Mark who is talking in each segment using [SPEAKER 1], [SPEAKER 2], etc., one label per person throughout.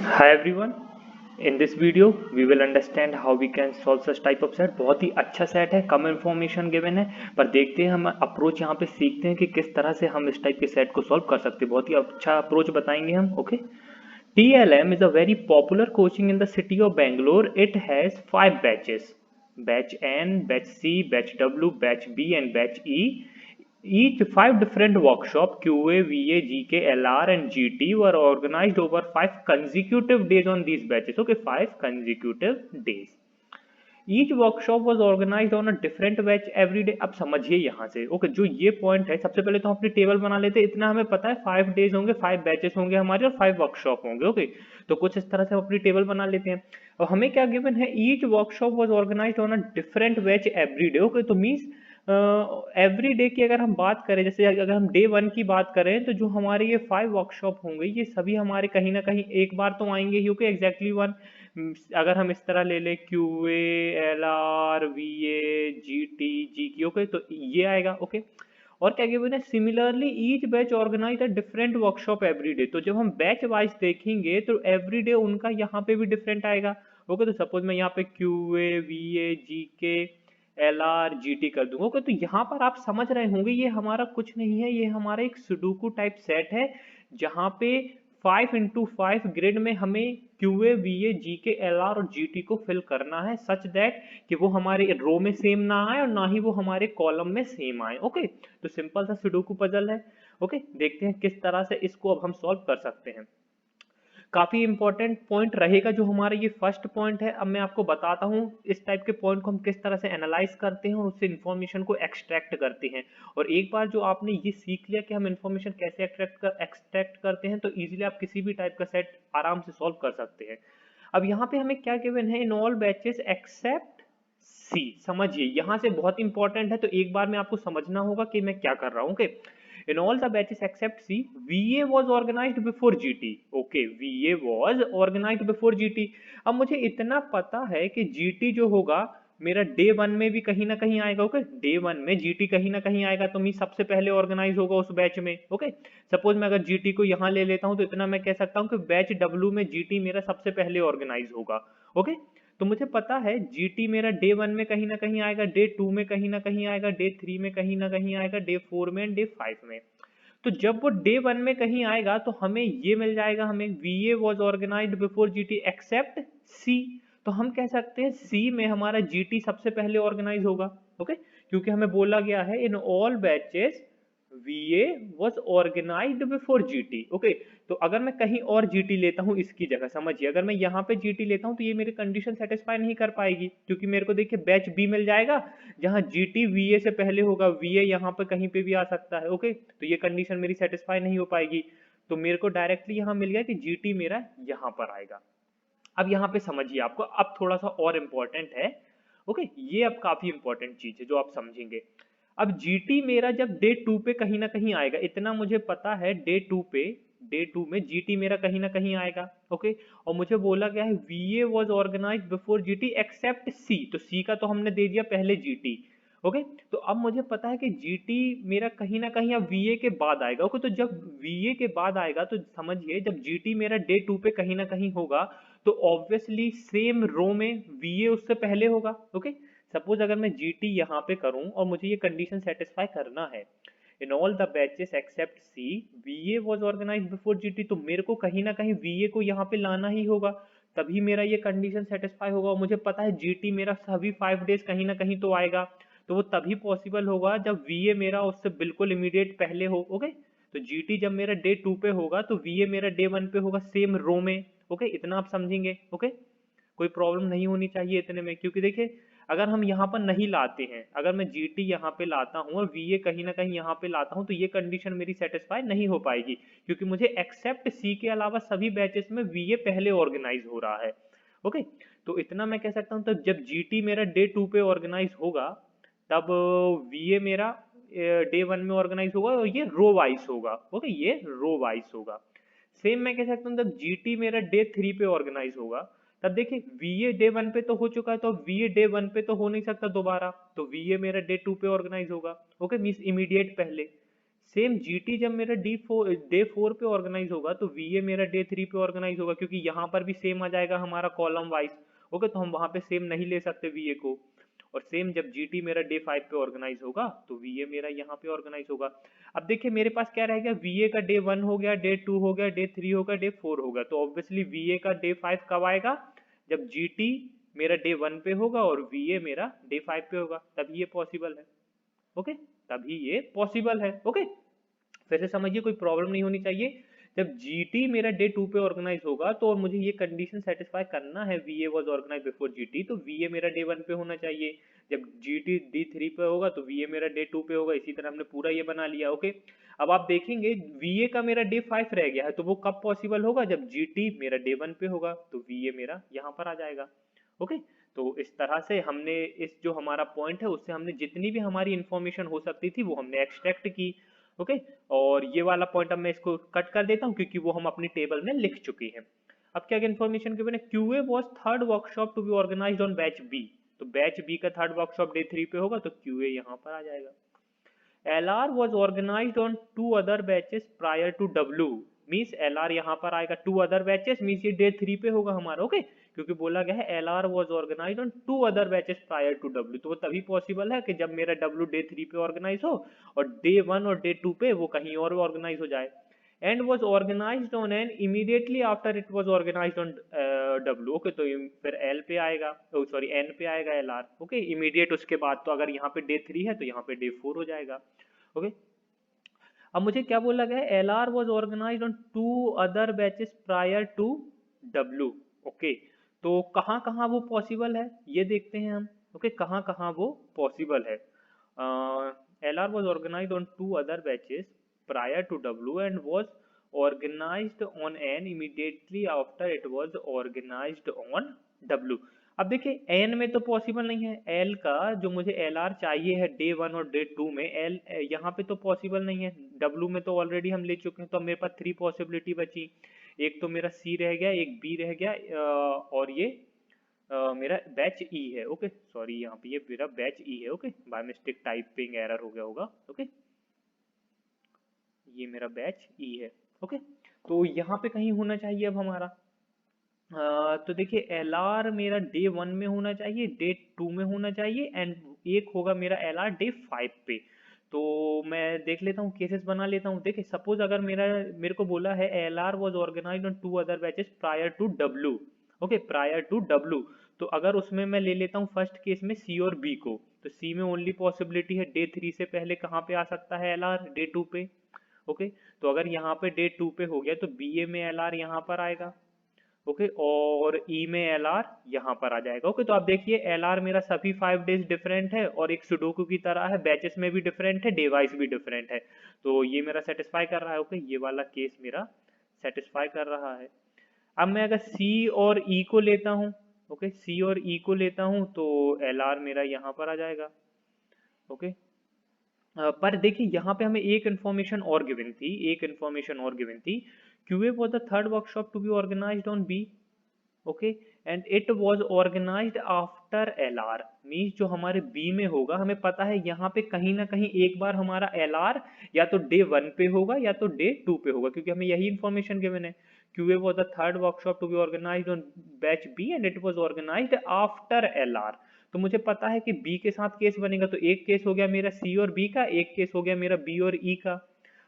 [SPEAKER 1] Hi everyone. In this video, we will understand how we can solve such type of set. बहुत ही अच्छा set है, कम information given है, पर देखते हैं हम अप्रोच यहाँ पे सीखते हैं कि किस तरह से हम इस टाइप के सेट को सॉल्व कर सकते हैं। बहुत ही अच्छा अप्रोच बताएंगे हम। Okay, TLM is a very popular coaching in the city of Bangalore. It has 5 batches: batch N, batch C, batch W, batch B, and batch E. Each 5 different workshop QA, VA, GK, LR, and GT were organized over 5 consecutive days on these batches. Okay, 5 consecutive days. Each workshop was organise on a different batch every day. अब समझिए यहाँ से okay जो ये point है, सबसे पहले तो हम अपनी टेबल बना लेते हैं। इतना हमें पता है 5 डेज होंगे, 5 बैचेस होंगे हमारे और 5 वर्कशॉप होंगे। ओके, तो कुछ इस तरह से हम अपनी टेबल बना लेते हैं। और हमें क्या गिवन है, each workshop was organise on a different batch every day. Okay, तो मीन्स एवरी डे की अगर हम बात करें, जैसे अगर हम डे 1 की बात करें, तो जो हमारे ये 5 वर्कशॉप होंगे ये सभी हमारे कहीं ना कहीं एक बार तो आएंगे ही। Okay, exactly one. अगर हम इस तरह ले लें QA, LR, VA, GT, GK, okay, तो ये आएगा। ओके, और क्या गिवन है, similarly each batch organize a different workshop every day. तो जब हम बैच वाइज देखेंगे तो एवरी डे उनका यहाँ पे भी डिफरेंट आएगा। ओके, तो सपोज मैं यहाँ पे QA, VA, GK, LR, GT कर दूंगा। ओके, तो यहाँ पर आप समझ रहे होंगे ये हमारा कुछ नहीं है, ये हमारा एक सुडोकू टाइप सेट है जहाँ पे 5 into 5 ग्रिड में हमें QA, VA, GK, LR और GT को फिल करना है सच दैट कि वो हमारे रो में सेम ना आए और ना ही वो हमारे कॉलम में सेम आए। ओके, तो सिंपल सा सुडोकू पजल है। ओके, देखते हैं किस तरह से इसको अब हम सॉल्व कर सकते हैं। काफी इंपॉर्टेंट पॉइंट रहेगा जो हमारा ये फर्स्ट पॉइंट है। अब मैं आपको बताता हूँ इस टाइप के पॉइंट को हम किस तरह से एनालाइज करते हैं और उससे इंफॉर्मेशन को एक्सट्रैक्ट करते हैं। और एक बार जो आपने ये सीख लिया कि हम इंफॉर्मेशन कैसे एक्सट्रैक्ट करते हैं, तो इजीली आप किसी भी टाइप का सेट आराम से सॉल्व कर सकते हैं। अब यहाँ पे हमें क्या गिवन है, इन ऑल बैचेस एक्सेप्ट सी। समझिए यहाँ से बहुत इंपॉर्टेंट है, तो एक बार में आपको समझना होगा कि मैं क्या कर रहा हूँ। Okay, in all the batches except C, VA was organized before GT. Okay, VA was organized before GT. अब मुझे इतना पता है कि GT जो होगा मेरा डे 1 में भी कहीं ना कहीं आएगा। ओके, डे 1 में GT कहीं ना कहीं आएगा, तो मैं सबसे पहले ऑर्गेनाइज होगा उस बैच में। ओके, सपोज मैं अगर GT को यहाँ ले लेता हूँ तो इतना मैं कह सकता हूँ कि बैच W में GT मेरा सबसे पहले ऑर्गेनाइज होगा। ओके, तो मुझे पता है GT मेरा डे 1 में कहीं ना कहीं आएगा, डे 2 में कहीं ना कहीं आएगा, डे 3 में कहीं ना कहीं आएगा, डे 4 में एंड डे 5 में। तो जब वो डे 1 में कहीं आएगा तो हमें ये मिल जाएगा, हमें VA was organized before GT except C। तो हम कह सकते हैं C में हमारा GT सबसे पहले ऑर्गेनाइज होगा। ओके, क्योंकि हमें बोला गया है in all batches VA was organized before GT। Okay, तो अगर मैं कहीं और GT लेता हूं इसकी जगह, समझिए अगर मैं यहाँ पे GT लेता हूं तो ये मेरी कंडीशन सेटिस्फाई नहीं कर पाएगी, क्योंकि मेरे को देखिए बैच B मिल जाएगा जहां GT VA से पहले होगा, VA यहाँ पे कहीं पे भी आ सकता है। ओके, तो ये कंडीशन मेरी सेटिस्फाई नहीं हो पाएगी, तो मेरे को डायरेक्टली यहाँ मिल गया कि GT मेरा यहाँ पर आएगा। अब यहाँ पे समझिए, आपको अब थोड़ा सा और इम्पोर्टेंट है। ओके, ये अब काफी इंपॉर्टेंट चीज है जो आप समझेंगे। अब GT मेरा जब डे 2 पे कहीं ना कहीं आएगा, इतना मुझे पता है डे 2 में GT मेरा कहीं ना कहीं आएगा। ओके, और मुझे बोला गया है VA was organize before GT except C। तो C का तो हमने दे दिया पहले GT। ओके, तो अब मुझे पता है कि GT मेरा कहीं ना कहीं अब VA के बाद आएगा। ओके, तो जब VA के बाद आएगा तो समझिए जब GT मेरा डे 2 पे कहीं ना कहीं होगा तो ऑब्वियसली सेम रो में VA उससे पहले होगा। ओके, सपोज अगर मैं GT यहाँ पे करूँ और मुझे ये कंडीशन सेटिस्फाई करना है, in all the batches except C VA was organize before GT, तो मेरे को कहीं ना कहीं VA को यहाँ पे लाना ही होगा, तभी मेरा ये कंडीशन सेटिस्फाई होगा। और मुझे पता है GT मेरा सभी 5 डेज कहीं ना कहीं तो आएगा, तो वो तभी पॉसिबल होगा जब VA मेरा उससे बिल्कुल इमीडिएट पहले हो। ओके, तो GT जब मेरा डे 2 पे होगा तो VA मेरा डे 1 पे होगा सेम रो में। ओके, इतना आप समझेंगे। ओके, कोई प्रॉब्लम नहीं होनी चाहिए इतने में, क्योंकि देखिए अगर हम यहाँ पर नहीं लाते हैं, अगर मैं GT यहाँ पे लाता हूँ और VA कहीं ना कहीं यहाँ पे लाता हूँ, तो ये कंडीशन मेरी सेटिस्फाई नहीं हो पाएगी, क्योंकि मुझे एक्सेप्ट C के अलावा सभी बैचेस में VA पहले ऑर्गेनाइज हो रहा है। ओके, तो इतना मैं कह सकता हूँ, तब जब GT मेरा डे 2 पे ऑर्गेनाइज होगा तब VA मेरा डे 1 में ऑर्गेनाइज होगा और ये रो वाइज होगा। ओके, ये रो वाइज होगा। सेम मैं कह सकता हूँ जब GT मेरा डे 3 पे ऑर्गेनाइज होगा, तब देखिए VA डे 1 पे तो हो चुका है, तो अब VA डे 1 पे तो हो नहीं सकता दोबारा, तो VA मेरा डे 2 पे ऑर्गेनाइज होगा। ओके, मींस इमीडिएट पहले। सेम जीटी जब मेरा डे 4 पे ऑर्गेनाइज होगा तो वीए मेरा डे 3 पे ऑर्गेनाइज होगा, क्योंकि यहाँ पर भी सेम आ जाएगा हमारा कॉलम वाइज। ओके, तो हम वहाँ पे सेम नहीं ले सकते वीए को। और सेम जब जीटी मेरा डे 5 पे ऑर्गेनाइज होगा तो वीए मेरा यहाँ पे ऑर्गेनाइज होगा। अब देखिए मेरे पास क्या रह गया, वीए का डे 1 हो गया, डे 2 हो गया, डे 3 हो गया, डे 4 हो गया। तो ऑब्वियसली वीए का डे 5 कब आएगा, जब जीटी मेरा डे 1 पे होगा और वीए मेरा डे 5 पे होगा, तभी ये पॉसिबल है। ओके, तभी ये पॉसिबल है। ओके, फिर से समझिए, कोई प्रॉब्लम नहीं होनी चाहिए। जब जीटी मेरा डे 2 पे ऑर्गेनाइज होगा तो और मुझे ये कंडीशन सेटिस्फाई करना है, VA was organize before GT, तो वीए मेरा डे 1 पे होना चाहिए। जब जीटी डे 3 पे होगा तो वीए मेरा डे 2 पे होगा। इसी तरह हमने पूरा ये बना लिया। ओके, अब आप देखेंगे वीए का मेरा डे 5 रह गया है, तो वो कब पॉसिबल होगा, जब जीटी मेरा डे 1 पे होगा, तो वीए मेरा यहाँ पर आ जाएगा। ओके, तो इस तरह से हमने इस जो हमारा पॉइंट है उससे हमने जितनी भी हमारी इंफॉर्मेशन हो सकती थी वो हमने एक्सट्रैक्ट की। ओके, और ये वाला पॉइंट अब मैं इसको कट कर देता हूँ क्योंकि वो हम अपनी टेबल में लिख चुकी हैं। अब क्या इन्फॉर्मेशन गिवन है, QA was third workshop to be organized on batch B. तो बैच बी का थर्ड वर्कशॉप डे 3 पे होगा, तो क्यूए यहाँ पर आ जाएगा। LR was organized on two other batches prior to W, means LR यहाँ पर आएगा, टू अदर बैचेस मीन्स ये डे 3 पे होगा हमारा। ओके, क्योंकि बोला गया है LR was organized on two other batches prior to W, तो वो तभी पॉसिबल है कि जब मेरा W डे 3 पे ऑर्गेनाइज हो और डे 1 और डे 2 पे वो कहीं और ऑर्गेनाइज हो जाए। And was organized on N immediately after it was organized on W। Okay, तो फिर L पे आएगा, सॉरी N पे आएगा LR। ओके, इमीडिएट उसके बाद, तो अगर यहाँ पे डे 3 है तो यहाँ पे डे 4 हो जाएगा। ओके, अब मुझे क्या बोला गया है, LR was organized on two other batches prior to W। Okay, तो कहाँ कहाँ वो पॉसिबल है ये देखते हैं हम। ओके, कहाँ कहाँ वो पॉसिबल है। LR was organized on two other batches prior to W and was organized on N immediately after it was organized on W। अब देखिए एन में तो पॉसिबल नहीं है, एल का जो मुझे एल आर चाहिए है डे 1 और डे 2 में, एल यहाँ पे तो पॉसिबल नहीं है। डब्ल्यू में तो ऑलरेडी हम ले चुके हैं, तो अब मेरे पास 3 पॉसिबिलिटी बची। एक तो मेरा सी रह गया, एक बी रह गया, और ये मेरा बैच ई है। ओके, सॉरी यहाँ पे ये मेरा बैच ई है। Okay, by mistake typing error हो गया होगा। ओके, ये मेरा बैच ई है। ओके, तो यहाँ पे कहीं होना चाहिए अब हमारा। तो देखिए एल आर मेरा डे 1 में होना चाहिए, डे 2 में होना चाहिए, एंड एक होगा मेरा एल आर डे 5 पे। तो मैं देख लेता हूँ, केसेस बना लेता हूँ। देखिए सपोज अगर मेरे को बोला है L R was organise on two other batches prior to W. Okay, prior to W, तो अगर उसमें मैं ले लेता हूँ फर्स्ट केस में सी और बी को, तो सी में ओनली पॉसिबिलिटी है डे 3 से पहले कहाँ पे आ सकता है एल आर, डे 2 पे। ओके, तो अगर यहाँ पे डे 2 पे हो गया तो बी ए में एल आर यहाँ पर आएगा। ओके, और ई में एल आर यहाँ पर आ जाएगा। ओके, तो आप देखिए एल आर मेरा सभी 5 डेज डिफरेंट है और एक सुडोकू की तरह है, बैचेस में भी डिफरेंट है, डे वाइज भी डिफरेंट है, तो ये मेरा सेटिस्फाई कर रहा है। ओके, ये वाला केस मेरा सेटिस्फाई कर रहा है। अब मैं अगर सी और ई को लेता हूँ, ओके, सी और ई को लेता हूँ तो एल आर मेरा यहाँ पर आ जाएगा। ओके, पर देखिए यहाँ पे हमें एक इन्फॉर्मेशन और गिवन थी, एक इन्फॉर्मेशन और गिवन थी, QA was the third workshop to be organized on B. Okay, and it was organized after LR, means जो हमारे बी में होगा हमें पता है यहाँ पे कहीं ना कहीं एक बार हमारा एलआर या तो डे 1 पे होगा या तो डे 2 पे होगा, क्योंकि हमें यही इन्फॉर्मेशन गिवन है। QA was the third workshop to be organized on batch B and it was organized after LR. तो मुझे पता है कि बी के साथ केस बनेगा, तो एक केस हो गया मेरा सी और बी का, एक केस हो गया मेरा बी और ई का।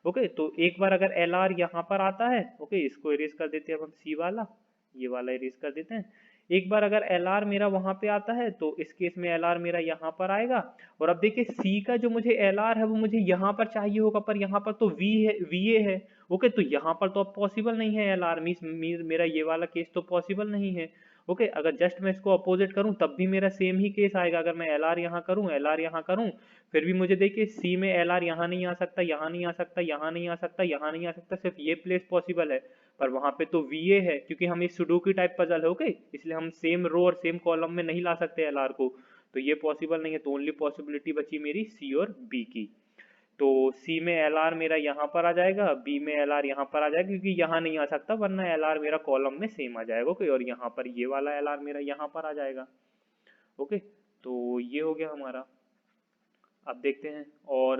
[SPEAKER 1] ओके, तो एक बार अगर एल आर यहाँ पर आता है, ओके, इसको इरेज कर देते हैं अब हम, सी वाला, ये वाला इरेज कर देते हैं। एक बार अगर एल आर मेरा वहां पे आता है तो इस केस में एल आर मेरा यहाँ पर आएगा। और अब देखिए सी का जो मुझे एल आर है वो मुझे यहाँ पर चाहिए होगा, पर यहाँ पर तो वी है, वी ए है। ओके, तो यहाँ पर तो अब पॉसिबल नहीं है एल आर, मीन्स मेरा ये वाला केस तो पॉसिबल नहीं है। ओके, अगर जस्ट मैं इसको अपोजिट करूं तब भी मेरा सेम ही केस आएगा। अगर मैं एल आर यहाँ करूँ, एल आर यहाँ करूँ, फिर भी मुझे देखिए सी में एल आर यहाँ नहीं आ सकता, यहाँ नहीं आ सकता, यहाँ नहीं आ सकता, यहाँ नहीं आ सकता, सिर्फ ये प्लेस पॉसिबल है। पर वहां पे तो वीए है, क्योंकि हम इस सुडोकू टाइप पजल है। ओके, इसलिए हम सेम रो और सेम कॉलम में नहीं ला सकते एल आर को, तो ये पॉसिबल नहीं है। तो ओनली पॉसिबिलिटी बची मेरी सी और बी की। तो सी में एल आर मेरा यहाँ पर आ जाएगा, बी में एल आर यहाँ पर आ जाएगा, क्योंकि यहाँ नहीं आ सकता वरना एल आर मेरा कॉलम में सेम आ जाएगा। ओके, और यहाँ पर ये वाला एल आर मेरा यहाँ पर आ जाएगा। ओके, तो ये हो गया हमारा। अब देखते हैं और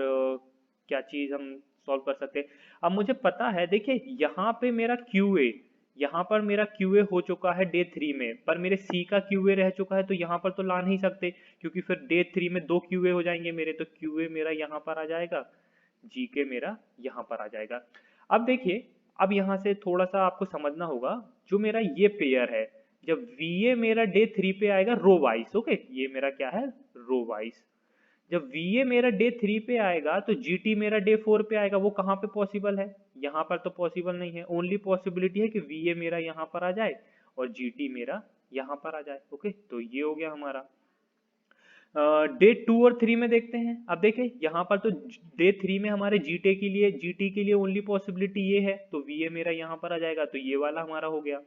[SPEAKER 1] क्या चीज़ हम सॉल्व कर सकते हैं। अब मुझे पता है, देखिए यहाँ पे मेरा QA, यहाँ पर मेरा QA हो चुका है डे 3 में, पर मेरे C का QA रह चुका है, तो यहाँ पर तो ला नहीं सकते क्योंकि फिर डे 3 में 2 QA हो जाएंगे मेरे, तो QA मेरा यहाँ पर आ जाएगा, GK मेरा यहाँ पर आ जाएगा। अब देखिए, अब यहाँ से थोड़ा सा आपको समझना होगा, जो मेरा ये पेयर है, जब VA मेरा डे 3 पे आएगा रो वाइज, ओके, ये मेरा क्या है, रो वाइज। जब VA मेरा डे 3 पे आएगा तो GT मेरा डे 4 पे आएगा, वो कहाँ पे पॉसिबल है, यहाँ पर तो पॉसिबल नहीं है। ओनली पॉसिबिलिटी है कि VA मेरा यहाँ पर आ जाए और GT मेरा यहाँ पर आ जाए, ओके। तो ये हो गया हमारा। डे 2 और 3 में देखते हैं। अब देखिए यहाँ पर तो डे 3 में हमारे GT के लिए ओनली पॉसिबिलिटी ये है, तो VA मेरा यहाँ पर आ जाएगा, तो ये वाला हमारा हो गया।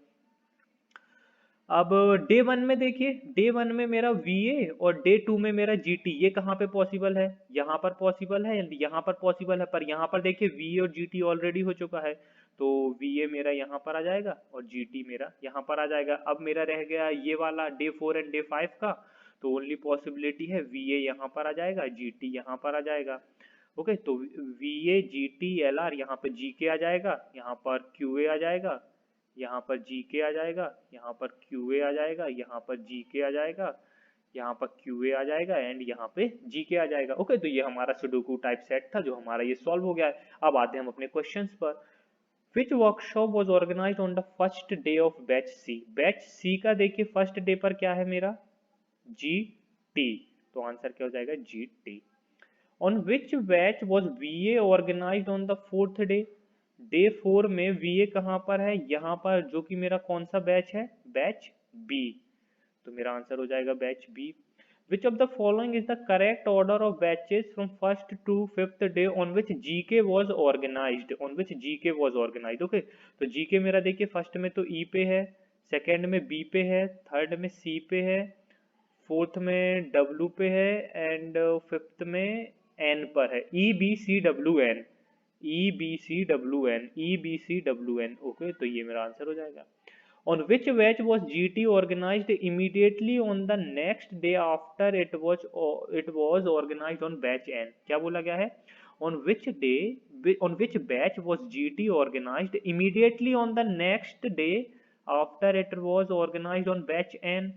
[SPEAKER 1] अब डे 1 में देखिए, डे 1 में मेरा VA और डे 2 में मेरा GT, ये कहाँ पे पॉसिबल है, यहाँ पर पॉसिबल है, यहाँ पर पॉसिबल है, पर यहाँ पर देखिए VA और GT ऑलरेडी हो चुका है, तो VA मेरा यहाँ पर आ जाएगा और GT मेरा यहाँ पर आ जाएगा। अब मेरा रह गया ये वाला डे 4 एंड डे 5 का, तो ओनली पॉसिबिलिटी है VA यहाँ पर आ जाएगा, GT यहाँ पर आ जाएगा, ओके। तो VA GT LR, यहाँ पर GK आ जाएगा, यहाँ पर QA आ जाएगा, यहाँ पर GK आ जाएगा, यहाँ पर QA आ जाएगा, यहाँ पर GK आ जाएगा, यहाँ पर QA आ जाएगा एंड यहाँ पे GK आ जाएगा, ओके। तो ये हमारा सुडोकू टाइप सेट था जो हमारा ये सॉल्व हो गया है। अब आते हैं हम अपने क्वेश्चंस पर। Which workshop was organise on the first day of batch C? Batch C का देखिए फर्स्ट डे पर क्या है मेरा, GT, तो आंसर क्या हो जाएगा, GT। On which batch was VA organize on the fourth day? Day 4 में VA कहाँ पर है, यहाँ पर, जो कि मेरा कौन सा बैच है, बैच B, तो मेरा आंसर हो जाएगा batch B। Which of the following is the correct order of batches from first to fifth day on which GK was organized? On which GK was organized, okay. तो GK मेरा देखिए first में तो E पे है, second में B पे है, थर्ड में C पे है, फोर्थ में W पे है एंड फिफ्थ में N पर है, EBCWN, EBCWN, ओके। तो ये मेरा आंसर हो जाएगा। On which batch was GT organized immediately on the next day after it was organized on batch N? क्या बोला गया है, on which batch was GT organized immediately on the next day after it was organized on batch N?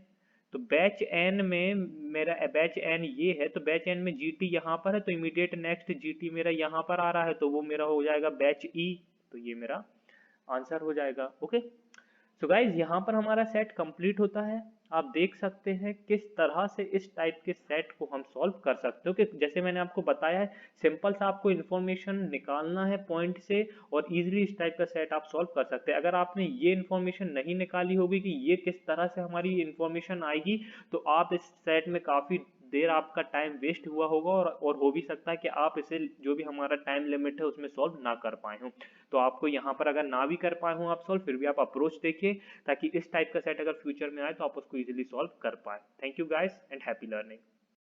[SPEAKER 1] तो batch N में मेरा batch N ये है, तो बैच एन में GT यहाँ पर है, तो इमीडिएट नेक्स्ट GT मेरा यहाँ पर आ रहा है, तो वो मेरा हो जाएगा बैच E, तो ये मेरा आंसर हो जाएगा, ओके। सो गाइज यहाँ पर हमारा सेट कंप्लीट होता है। आप देख सकते हैं किस तरह से इस टाइप के सेट को हम सॉल्व कर सकते हो, कि जैसे मैंने आपको बताया है, सिंपल सा आपको इन्फॉर्मेशन निकालना है पॉइंट से और इजीली इस टाइप का सेट आप सॉल्व कर सकते हैं। अगर आपने ये इन्फॉर्मेशन नहीं निकाली होगी कि ये किस तरह से हमारी इन्फॉर्मेशन आएगी, तो आप इस सेट में काफ़ी देर आपका टाइम वेस्ट हुआ होगा और हो भी सकता है कि आप इसे, जो भी हमारा टाइम लिमिट है, उसमें सॉल्व ना कर पाए हों। तो आपको यहाँ पर अगर ना भी कर पाए हों आप सॉल्व, फिर भी आप अप्रोच देखिए, ताकि इस टाइप का सेट अगर फ्यूचर में आए तो आप उसको इजीली सॉल्व कर पाए। Thank you guys and happy learning.